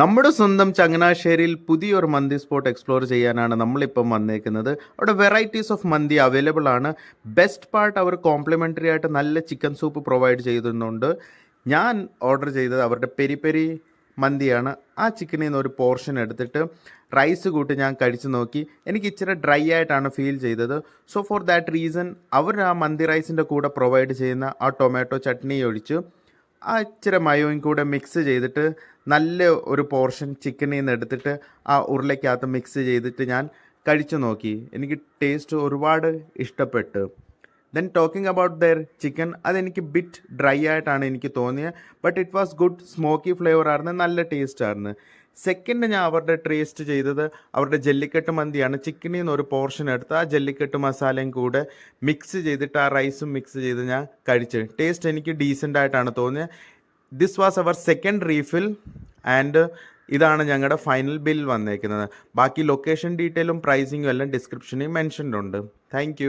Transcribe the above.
നമ്മുടെ സ്വന്തം ചങ്ങനാശ്ശേരിയിൽ പുതിയൊരു മന്തി സ്പോട്ട് എക്സ്പ്ലോർ ചെയ്യാനാണ് നമ്മളിപ്പം വന്നേക്കുന്നത്. അവിടെ വെറൈറ്റീസ് ഓഫ് മന്തി അവൈലബിൾ ആണ്. ബെസ്റ്റ് പാർട്ട്, അവർ കോംപ്ലിമെൻ്ററി ആയിട്ട് നല്ല ചിക്കൻ സൂപ്പ് പ്രൊവൈഡ് ചെയ്യുന്നുണ്ട്. ഞാൻ ഓർഡർ ചെയ്തത് അവരുടെ പെരി പെരി മന്തിയാണ്. ആ ചിക്കനിൽ നിന്ന് ഒരു പോർഷൻ എടുത്തിട്ട് റൈസ് കൂട്ടി ഞാൻ കഴിച്ചു നോക്കി. എനിക്ക് ഇച്ചിരി ഡ്രൈ ആയിട്ടാണ് ഫീൽ ചെയ്തത്. സോ ഫോർ ദാറ്റ് റീസൺ അവർ ആ മന്തി റൈസിൻ്റെ കൂടെ പ്രൊവൈഡ് ചെയ്യുന്ന ആ ടൊമാറ്റോ ചട്നി ഒഴിച്ച് ആ ഇച്ചിരി മയോയും കൂടെ മിക്സ് ചെയ്തിട്ട് നല്ല ഒരു പോർഷൻ ചിക്കനിൽ നിന്ന് എടുത്തിട്ട് ആ ഉരുളയ്ക്കകത്ത് മിക്സ് ചെയ്തിട്ട് ഞാൻ കഴിച്ചു നോക്കി. എനിക്ക് ടേസ്റ്റ് ഒരുപാട് ഇഷ്ടപ്പെട്ടു. Then talking about their chicken, അതെനിക്ക് ബിറ്റ് ഡ്രൈ ആയിട്ടാണ് എനിക്ക് തോന്നിയത്. But it was good, smoky flavour ആയിരുന്നു, നല്ല ടേസ്റ്റ് ആയിരുന്നു. സെക്കൻഡ് ഞാൻ അവരുടെ ടേസ്റ്റ് ചെയ്തത് അവരുടെ ജല്ലിക്കെട്ട് മന്തിയാണ്. ചിക്കനിൽ നിന്ന് ഒരു പോർഷൻ എടുത്ത് ആ ജല്ലിക്കെട്ട് മസാലയും കൂടെ മിക്സ് ചെയ്തിട്ട് ആ റൈസും മിക്സ് ചെയ്ത് ഞാൻ കഴിച്ചു. ടേസ്റ്റ് എനിക്ക് ഡീസൻ്റ് ആയിട്ടാണ് തോന്നിയത്. This was our second refill and ഇതാണ് ഞങ്ങളുടെ ഫൈനൽ ബിൽ വന്നേക്കുന്നത്. ബാക്കി ലൊക്കേഷൻ ഡീറ്റെയിലും പ്രൈസിങ്ങും എല്ലാം ഡിസ്ക്രിപ്ഷനിൽ മെൻഷൻഡ് ഉണ്ട്. താങ്ക്